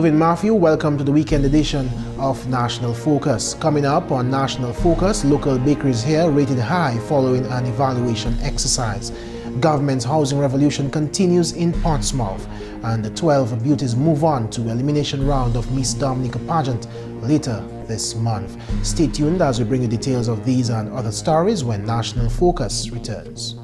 Mervin Matthew, welcome to the weekend edition of National Focus. Coming up on National Focus, local bakeries here rated high following an evaluation exercise. Government's housing revolution continues in Portsmouth, and the 12 beauties move on to elimination round of Miss Dominica pageant later this month. Stay tuned as we bring you details of these and other stories when National Focus returns.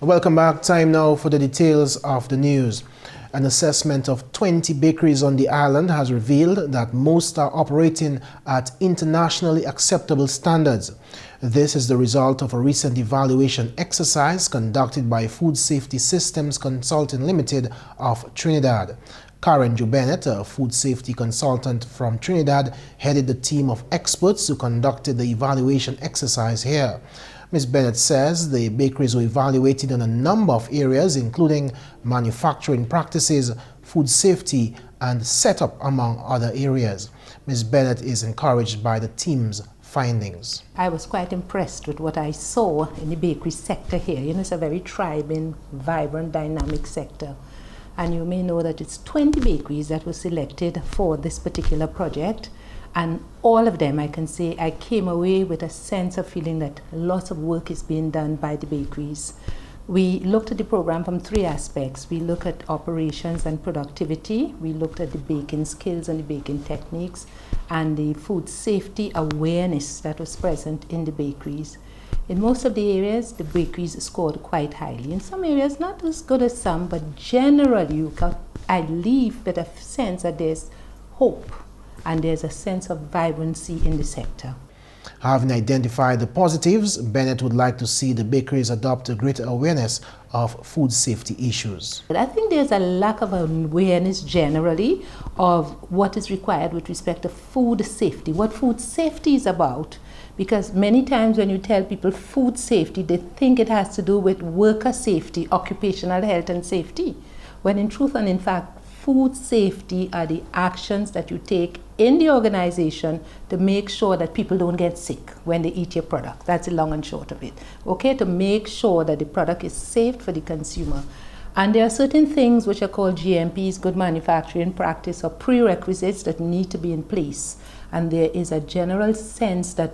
Welcome back. Time now for the details of the news. An assessment of 20 bakeries on the island has revealed that most are operating at internationally acceptable standards. This is the result of a recent evaluation exercise conducted by Food Safety Systems Consulting Limited of Trinidad. Karen Jo Bennett, a food safety consultant from Trinidad, headed the team of experts who conducted the evaluation exercise here. Ms. Bennett says the bakeries were evaluated on a number of areas, including manufacturing practices, food safety, and setup, among other areas. Ms. Bennett is encouraged by the team's findings. I was quite impressed with what I saw in the bakery sector here. You know, it's a very thriving, vibrant, dynamic sector. And you may know that it's 20 bakeries that were selected for this particular project. And all of them, I can say, I came away with a sense of feeling that lots of work is being done by the bakeries. We looked at the program from three aspects. We looked at operations and productivity. We looked at the baking skills and the baking techniques and the food safety awareness that was present in the bakeries. In most of the areas, the bakeries scored quite highly. In some areas, not as good as some, but generally, I leave with a sense that there's hope and there's a sense of vibrancy in the sector. Having identified the positives, Bennett would like to see the bakeries adopt a greater awareness of food safety issues. But I think there's a lack of awareness generally of what is required with respect to food safety, what food safety is about. Because many times when you tell people food safety, they think it has to do with worker safety, occupational health and safety. When in truth and in fact, food safety are the actions that you take in the organization to make sure that people don't get sick when they eat your product. That's the long and short of it. Okay, to make sure that the product is safe for the consumer. And there are certain things which are called GMPs, good manufacturing practice, or prerequisites that need to be in place. And there is a general sense that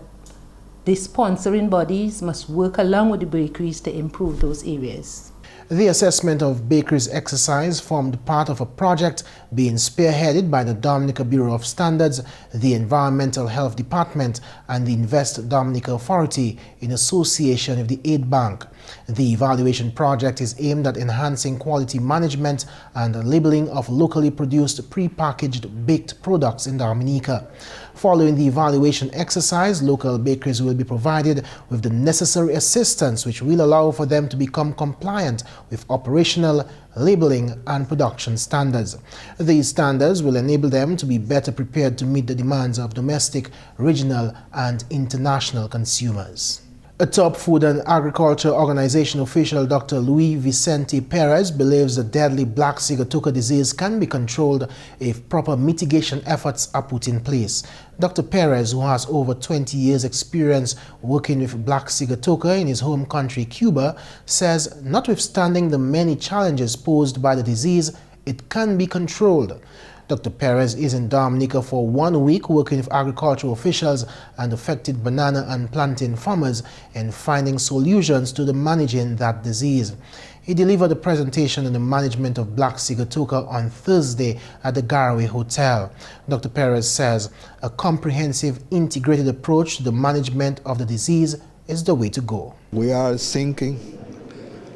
the sponsoring bodies must work along with the bakeries to improve those areas. The assessment of bakeries exercise formed part of a project being spearheaded by the Dominica Bureau of Standards, the Environmental Health Department, and the Invest Dominica Authority in association with the Aid Bank. The evaluation project is aimed at enhancing quality management and labeling of locally produced pre-packaged baked products in Dominica. Following the evaluation exercise, local bakeries will be provided with the necessary assistance which will allow for them to become compliant with operational, labeling and production standards. These standards will enable them to be better prepared to meet the demands of domestic, regional and international consumers. A top food and agriculture organization official, Dr. Luis Vicente Perez, believes the deadly black sigatoka disease can be controlled if proper mitigation efforts are put in place. Dr. Perez, who has over 20 years experience working with black sigatoka in his home country, Cuba, says notwithstanding the many challenges posed by the disease, it can be controlled. Dr. Perez is in Dominica for 1 week working with agricultural officials and affected banana and plantain farmers in finding solutions to the managing that disease. He delivered a presentation on the management of black sigatoka on Thursday at the Garaway Hotel. Dr. Perez says a comprehensive, integrated approach to the management of the disease is the way to go. We are thinking,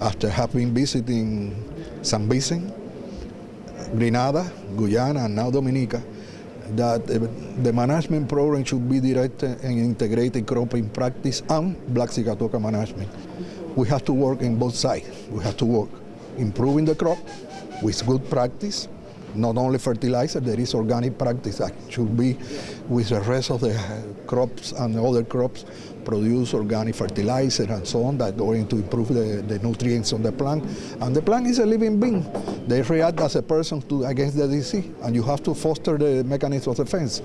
after having visiting San Vicente, Grenada, Guyana, and now Dominica, that the management program should be directed and integrated cropping practice and black sigatoka management. We have to work in both sides. We have to work improving the crop with good practice Not only fertilizer, there is organic practice that should be with the rest of the crops and other crops, produce organic fertilizer and so on that going to improve the nutrients on the plant. And the plant is a living being. They react as a person against the disease, and you have to foster the mechanism of defense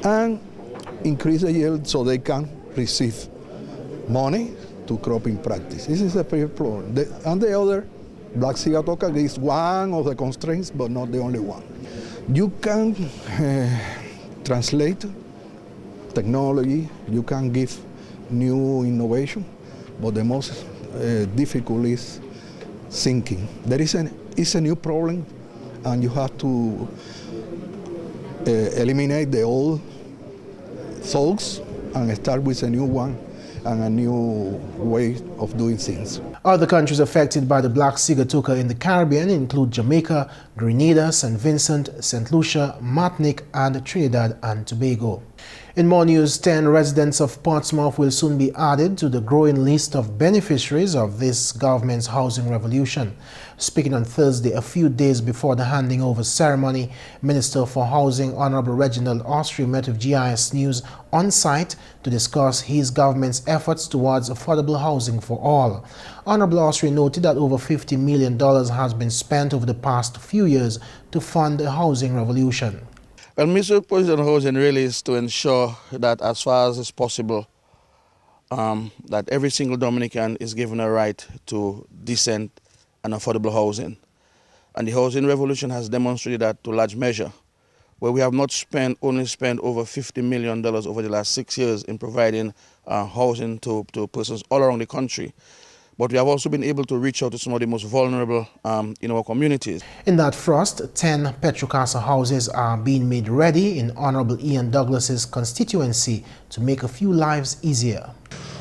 and increase the yield so they can receive money to cropping practice. This is the first problem. And the other, Black Sigatoka is one of the constraints, but not the only one. You can translate technology, you can give new innovation, but the most difficult is thinking. It's a new problem, and you have to eliminate the old thoughts and start with a new one and a new way of doing things. Other countries affected by the Black Sigatoka in the Caribbean include Jamaica, Grenada, St. Vincent, St. Lucia, Martinique, and Trinidad and Tobago. In more news, 10 residents of Portsmouth will soon be added to the growing list of beneficiaries of this government's housing revolution. Speaking on Thursday, a few days before the handing over ceremony, Minister for Housing Honorable Reginald Austrie met with GIS News on site to discuss his government's efforts towards affordable housing for all. Honorable Austrie noted that over $50 million has been spent over the past few years to fund the housing revolution. Well, Mr. President Housing really is to ensure that as far as is possible, that every single Dominican is given a right to decent and affordable housing. And the housing revolution has demonstrated that to a large measure, where we have not only spent over $50 million over the last 6 years in providing housing to persons all around the country, but we have also been able to reach out to some of the most vulnerable in our communities. In that thrust, 10 Petrocasa houses are being made ready in Honorable Ian Douglas's constituency to make a few lives easier.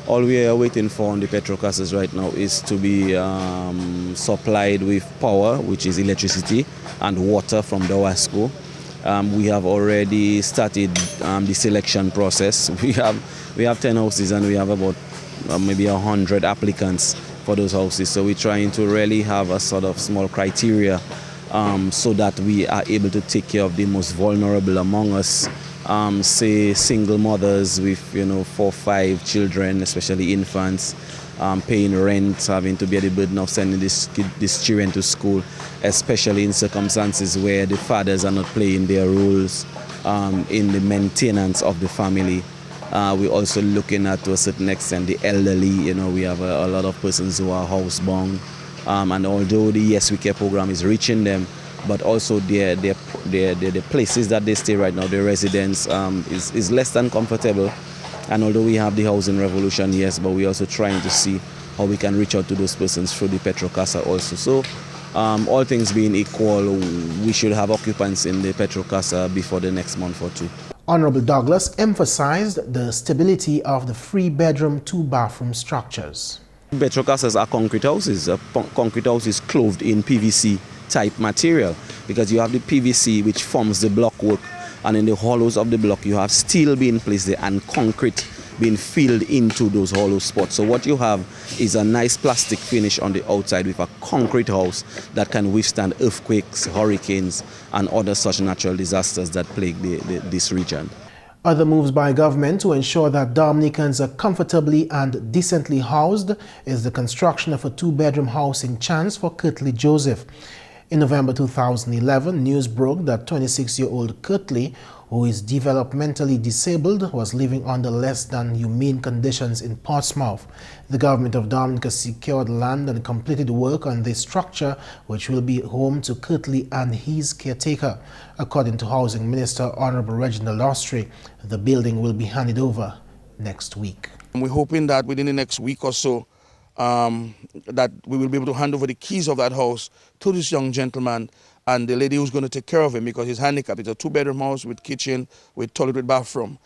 All we are waiting for on the Petrocasas right now is to be supplied with power, which is electricity, and water from the WASCO. We have already started the selection process. We have 10 houses and we have about maybe 100 applicants for those houses. So we're trying to really have a sort of small criteria so that we are able to take care of the most vulnerable among us. Say single mothers with 4 or 5 children, especially infants, paying rent, having to bear the burden of sending these children to school, especially in circumstances where the fathers are not playing their roles in the maintenance of the family. We're also looking at, to a certain extent, the elderly. We have a lot of persons who are housebound, and although the Yes We Care program is reaching them, but also the places that they stay right now, their residence is less than comfortable. And although we have the housing revolution, yes, but we're also trying to see how we can reach out to those persons through the Petrocasa also. So all things being equal, we should have occupants in the Petrocasa before the next month or two. Honorable Douglas emphasized the stability of the 3-bedroom, 2-bathroom structures. Petrocasas are concrete houses. A concrete house is clothed in PVC type material because you have the PVC which forms the blockwork, and in the hollows of the block you have steel being placed there and concrete being filled into those hollow spots. So what you have is a nice plastic finish on the outside with a concrete house that can withstand earthquakes, hurricanes, and other such natural disasters that plague this region. Other moves by government to ensure that Dominicans are comfortably and decently housed is the construction of a 2-bedroom house in Chance for Kirtley Joseph. In November 2011, news broke that 26-year-old Kirtley, who is developmentally disabled, was living under less than humane conditions in Portsmouth. The government of Dominica secured land and completed work on this structure, which will be home to Kirtley and his caretaker. According to Housing Minister Honorable Reginald Austrie, the building will be handed over next week. We're hoping that within the next week or so, that we will be able to hand over the keys of that house to this young gentleman and the lady who's going to take care of him because he's handicapped. It's a 2-bedroom house with kitchen, with toilet, with bathroom.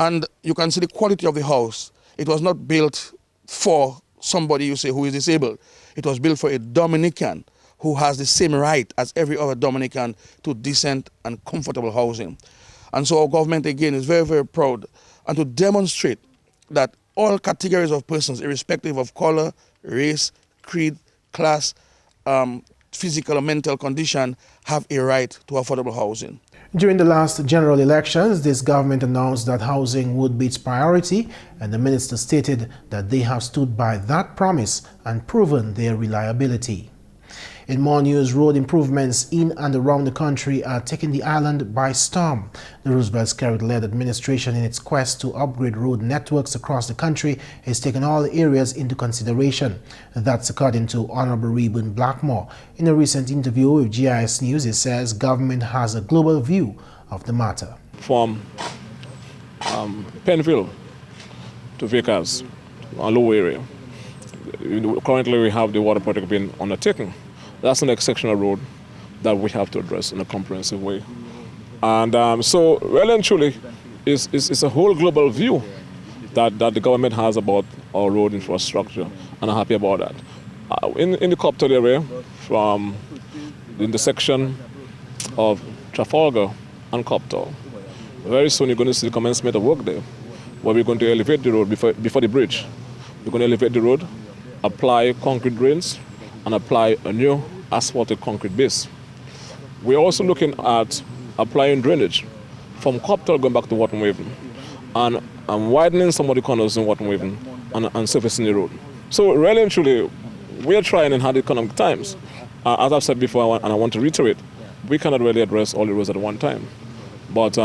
And you can see the quality of the house. It was not built for somebody you say who is disabled. It was built for a Dominican who has the same right as every other Dominican to decent and comfortable housing. And so our government, again, is very, very proud and to demonstrate that all categories of persons, irrespective of color, race, creed, class, physical or mental condition have a right to affordable housing. During the last general elections, this government announced that housing would be its priority, and the minister stated that they have stood by that promise and proven their reliability. In more news, road improvements in and around the country are taking the island by storm. The Roosevelt-Skerrit-led administration, in its quest to upgrade road networks across the country, is taking all areas into consideration. That's according to Honorable Reuben Blackmore. In a recent interview with GIS News, he says government has a global view of the matter. From Penville to Vickers, a low area. Currently, we have the water project being undertaken. That's the next section of road that we have to address in a comprehensive way. And so, really and truly, it's a whole global view that the government has about our road infrastructure, and I'm happy about that. In the Copthall area, from the intersection of Trafalgar and Copthall, very soon you're going to see the commencement of work there, where we're going to elevate the road before the bridge. We're going to elevate the road, apply concrete drains, and apply a new asphalted concrete base. We're also looking at applying drainage from Copthall going back to Wharton Waven and widening some of the corners in Wharton Waven and surfacing the road. So really and truly, we are trying in hard economic times. As I've said before, and I want to reiterate, we cannot really address all the roads at one time. But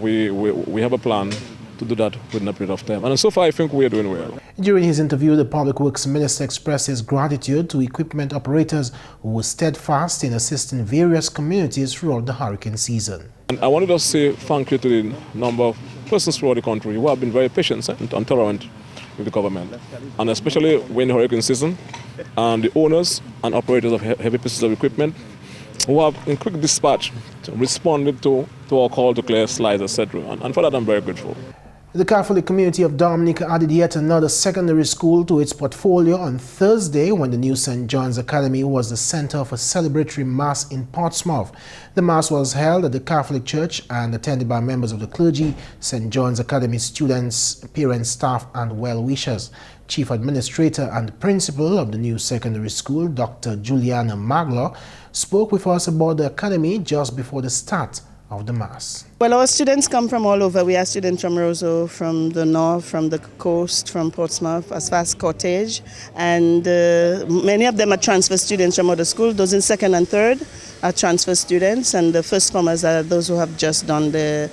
we have a plan to do that within a period of time. And so far, I think we are doing well. During his interview, the Public Works Minister expressed his gratitude to equipment operators who were steadfast in assisting various communities throughout the hurricane season. And I wanted to say thank you to the number of persons throughout the country who have been very patient and tolerant with the government. And especially when the hurricane season, and the owners and operators of heavy pieces of equipment who have in quick dispatch responded to our call to clear slides, etc. And for that, I'm very grateful. The Catholic community of Dominica added yet another secondary school to its portfolio on Thursday when the new St. John's Academy was the center of a celebratory mass in Portsmouth. The mass was held at the Catholic Church and attended by members of the clergy, St. John's Academy students, parents, staff, and well-wishers. Chief Administrator and Principal of the new secondary school, Dr. Juliana Maglo, spoke with us about the academy just before the start of the mass. Well, our students come from all over. We have students from Roseau, from the north, from the coast, from Portsmouth, as far as Cottage, and many of them are transfer students from other schools. Those in second and third are transfer students, and the first comers are those who have just done the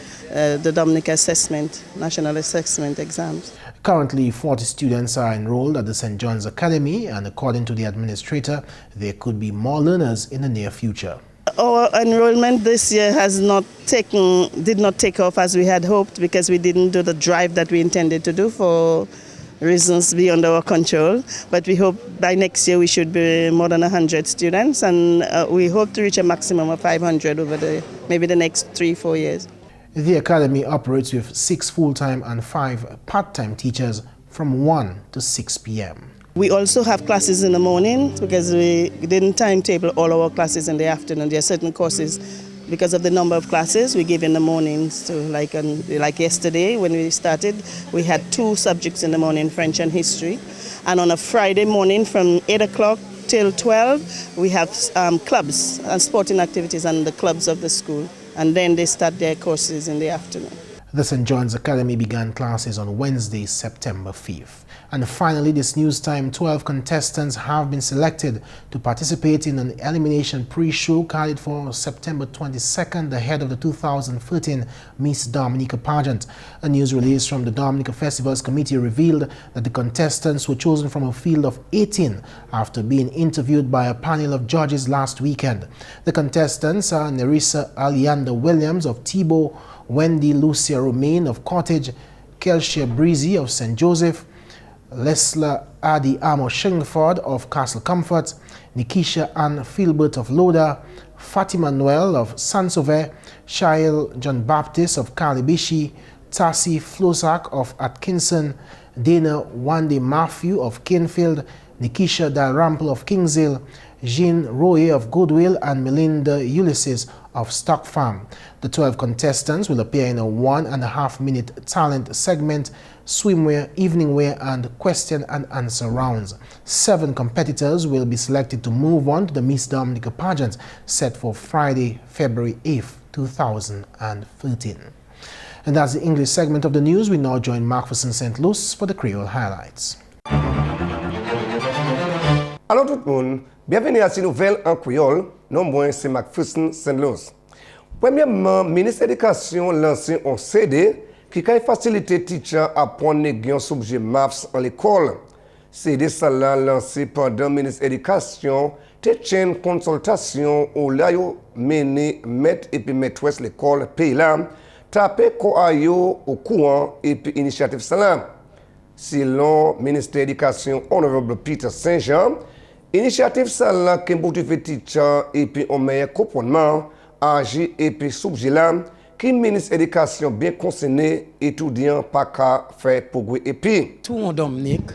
Dominica assessment, national assessment exams. Currently, 40 students are enrolled at the St. John's Academy, and according to the administrator, there could be more learners in the near future. Our enrollment this year did not take off as we had hoped, because we didn't do the drive that we intended to do for reasons beyond our control. But we hope by next year we should be more than 100 students, and we hope to reach a maximum of 500 over maybe the next 3-4 years. The academy operates with 6 full-time and 5 part-time teachers from 1 to 6 p.m. We also have classes in the morning because we didn't timetable all our classes in the afternoon. There are certain courses, because of the number of classes we give in the mornings. So like yesterday when we started, we had 2 subjects in the morning, French and history. And on a Friday morning from 8 o'clock till 12, we have clubs and sporting activities and the clubs of the school. And then they start their courses in the afternoon. The St. John's Academy began classes on Wednesday, September 5th. And finally, this news time, 12 contestants have been selected to participate in an elimination pre-show carried for September 22nd ahead of the 2013 Miss Dominica pageant. A news release from the Dominica Festivals Committee revealed that the contestants were chosen from a field of 18 after being interviewed by a panel of judges last weekend. The contestants are Nerissa Alianda Williams of Tebow, Wendy Lucia Romaine of Cottage, Kelsia Breezy of St. Joseph, Lesla Adi Amo Shingford of Castle Comfort, Nikisha Ann Philbert of Loda, Fatima Noel of Sansove, Shail John Baptist of Kalibishi, Tassie Flosak of Atkinson, Dana Wande Matthew of Kinfield, Nikisha Dalrymple of Kingshill, Jean Roye of Goodwill, and Melinda Ulysses of Stock Farm. The 12 contestants will appear in a 1.5-minute talent segment swimwear, evening wear, and question and answer rounds. 7 competitors will be selected to move on to the Miss Dominica pageant set for Friday, February 8th, 2013. And that's the English segment of the news. We now join Marcus in St. Louis for the Creole highlights. Alors tout le monde, bienvenue à cette nouvelle en créole. Non moins c'est Macpherson St. Louis. Premièrement, le ministre de l'Éducation lancé un CD qui a facilité teacher à apprendre un sujet maths en l'école. CD ça lancé pendant le ministre de l'Éducation te une consultation où là yo mené maître et puis maîtresse l'école pays là tapé ko ayo au courant et puis initiative ça. Selon le ministre de l'Éducation honorable Peter Saint-Jean, initiative ça là qui motive teacher et puis on meilleur comprendre agir et puis sujet là qui ministre de l'Éducation bien concerné étudiant pas qu'à faire progrès et puis tout en Dominique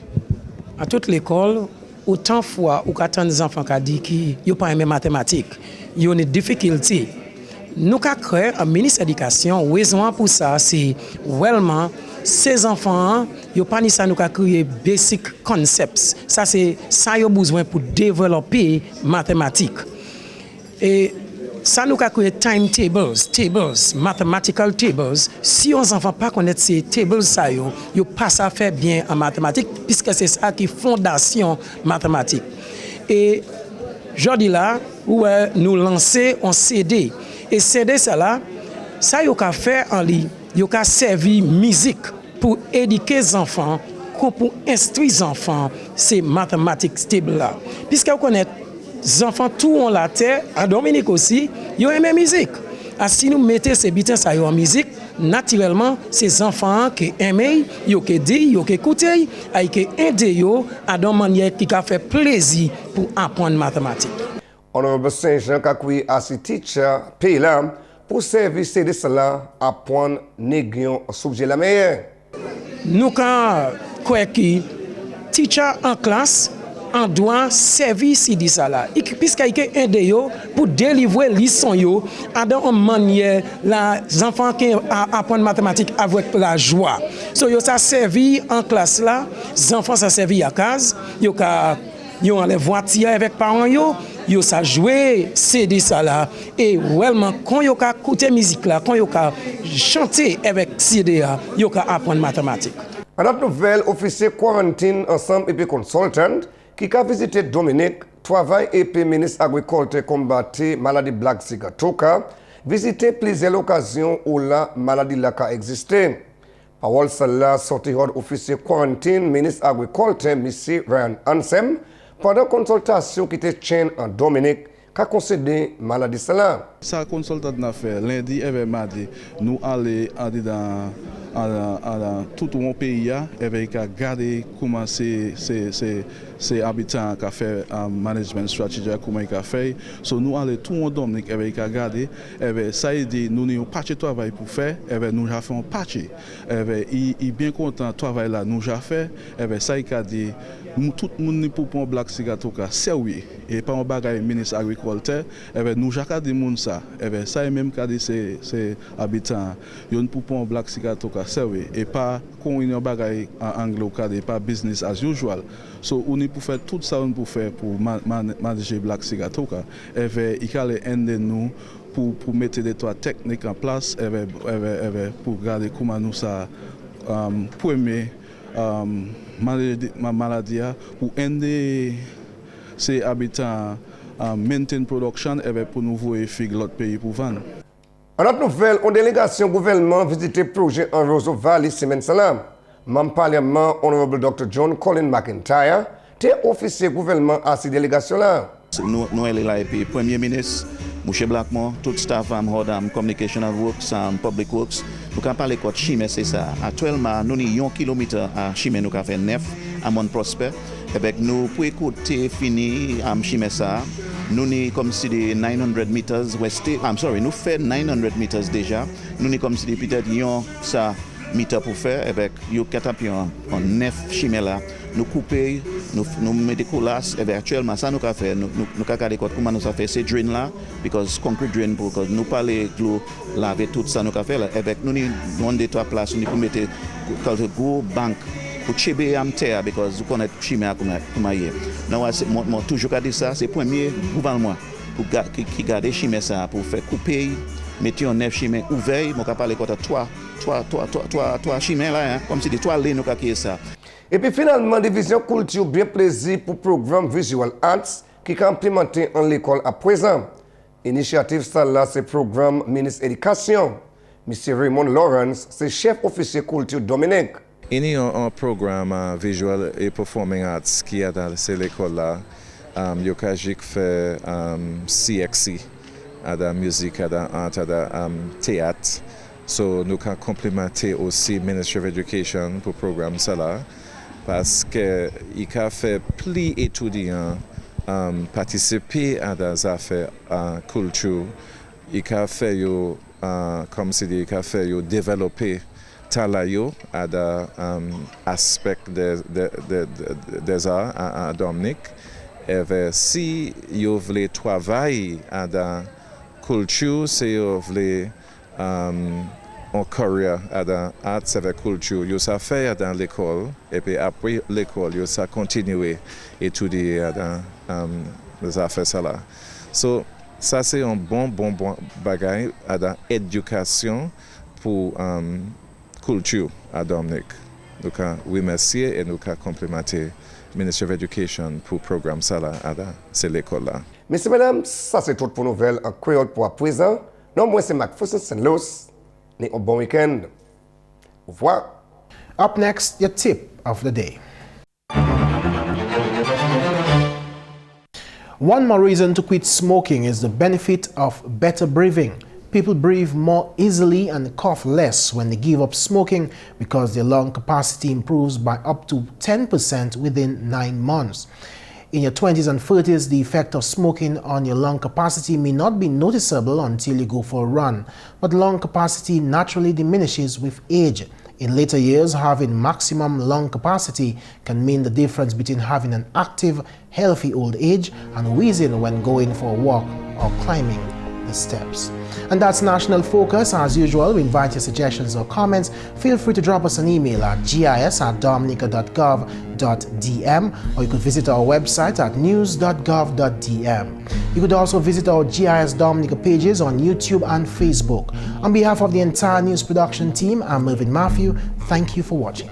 à toute l'école autant fois ou quand des enfants qui dit qu'ils n'ont pas aimé mathématiques, ils ont une difficulté. Nous avons créé un ministre de l'Éducation. Raison pour ça, c'est vraiment ces enfants, ils n'ont pas ni ça, nous avons créé basic concepts. Ça, c'est ça qu'ils ont besoin pour développer mathématiques. Et ça, nous avons créé timetables, mathematical tables. Si on enfants pas connaître ces tables, ça, ils pas à faire bien en mathématiques, puisque c'est ça qui est fondation mathématique. Et aujourd'hui là, où nous lançons un CD. Et CD, ça là, ça y a fait en ligne, y a servi musique pour éduquer les enfants, pour instruire les enfants, ces mathématiques stable là. Puisque vous connaissez, les enfants tout en la terre, à Dominique aussi, ils aiment la musique. Et si nous mettons ces bitins ça en musique, naturellement, ces enfants qui aiment, ils ont dit, ils ont écouté, ils ont aidé à une manière qui a fait plaisir pour apprendre mathématiques. Honorable Saint-Jean Kakouy a ses teacher pays là pour servir CD cela à prendre négion sujet la meilleure. Nous quand quoi qui teacher en classe en doit servir CD ça là puisqu'il est aidé pour délivrer leçon yo à une manière les enfants qui apprennent mathématiques avec la joie. So yo ça servi en classe là, les enfants ça servi à casa, yo ont les voitures avec parents yo ça jouer CD ça là et vraiment quand yo ka écouter musique là quand yo ka chanter avec CD là yo ka apprendre mathématiques. À notre nouvelle officier quarantine ensemble et puis consultant qui a visité Dominique travail et puis ministre agriculture combattre maladie black sigatoka visiter plusieurs occasions où la maladie là a existé. Parole cela sorti hors officier quarantine ministre agriculture monsieur Ryan Ansem pendant consultation qui était chaîne en Dominique, qu'a concédé maladie cela. Sa consultation n'a fait lundi et mardi, nous allons dans tout mon pays et regarder comment ces habitants qui fait management stratégique comment ils fait. So nous allons tout en Dominique et regarder et ça dit nous n'avons pas de travail pour faire et nous avons fait un patch. Il bien content travail là nous avons fait et ça il a dit tout le monde pour prendre black cigato ka servi et pas un bagage ministre agriculture et nous avons dit moun ça et ça même qu'a dit c'est habitants yon pour prendre black cigato ka servi et pas qu'on une bagage en anglais qu'a dit pas business as usual. So on est pour faire tout ça on pour faire pour manager black cigato ka et il allait aider nous pour mettre des toits techniques en place et pour regarder comment nous ça premier maladie pour aider ces habitants à maintenir production et pour nous voir fig l'autre pays pour vendre. En notre nouvelle, une délégation gouvernement visité le projet en Roseau Valley semaine salam. Membre parlement honorable Dr. John Colin McIntyre, t'es officier gouvernement à cette délégation là. Nous sommes là et puis Premier ministre M. Blackmore, tout staff Communication and Works, Public Works, nous avons parlé de Chimé, c'est ça. Actuellement, nous avons 1 kilomètre à Chimé, nous avons fait 9 à Mont Prosper. Avec nous, pour écouter, fini à Chimé, ça, nous avons comme si des 900 meters, nous faisons 900 meters déjà. Nous avons comme si peut-être ça meter pour faire avec yo catapion en 9 chimé là nous couper nous mettre des colas et actuellement ça nous qu'a fait nous qu'a regarder comment nous ça fait ces drain là because concrete drain pour que nous parler l'eau laver tout ça nous qu'a fait là avec nous on des trois places nous pour mettre quelque gros banque pour chébé am terre because vous connaissez chimé comment hier moi toujours dire ça c'est premier gouvernement pour qui garder chimé ça pour faire couper mettre en 9 chimé ouvert mon parler quoi trois chimé là hein, comme si des trois lignes nous qu'a ça. Et puis finalement, division culture bien plaisir pour programme Visual Arts qui est implémenté en l'école à présent. Initiative ça là, c'est programme ministre éducation. M. Raymond Lawrence, c'est chef officier culture Dominique. Il y a un programme Visual et Performing Arts qui est dans l'école là. Il y a fait CXC, la musique, la art, la théâtre. So nous avons complémenté aussi Ministry of Education pour le programme ça là. Parce qu'il a fait plus d'étudiants participer à des affaires culture. Il a fait, comme c'est dit, il a fait développer talent à des aspects des arts à Dominique. Et si vous voulez travailler à la culture, si vous voulez en carrière dans l'art et la culture, vous savez faire dans l'école et puis après l'école, vous savez continuer à étudier dans les affaires là. So, ça c'est un bon bagage dans l'éducation pour culture à Dominique. Nous avons remercier et nous avons complémenter le Ministry of Education pour le programme ça là, c'est l'école là. Messieurs, mesdames, ça c'est tout pour nouvelles en créole pour à présent. Non, moi c'est Macpherson Saint-Louis. Et un bon week-end. Au revoir. Up next, your tip of the day. One more reason to quit smoking is the benefit of better breathing. People breathe more easily and cough less when they give up smoking because their lung capacity improves by up to 10% within 9 months. In your 20s and 30s, the effect of smoking on your lung capacity may not be noticeable until you go for a run, but lung capacity naturally diminishes with age. In later years, having maximum lung capacity can mean the difference between having an active, healthy old age and wheezing when going for a walk or climbing the steps. And that's National Focus. As usual, we invite your suggestions or comments. Feel free to drop us an email at gis@dominica.gov.dm, or you could visit our website at news.gov.dm. You could also visit our GIS Dominica pages on YouTube and Facebook. On behalf of the entire news production team, I'm Mervin. Thank you for watching.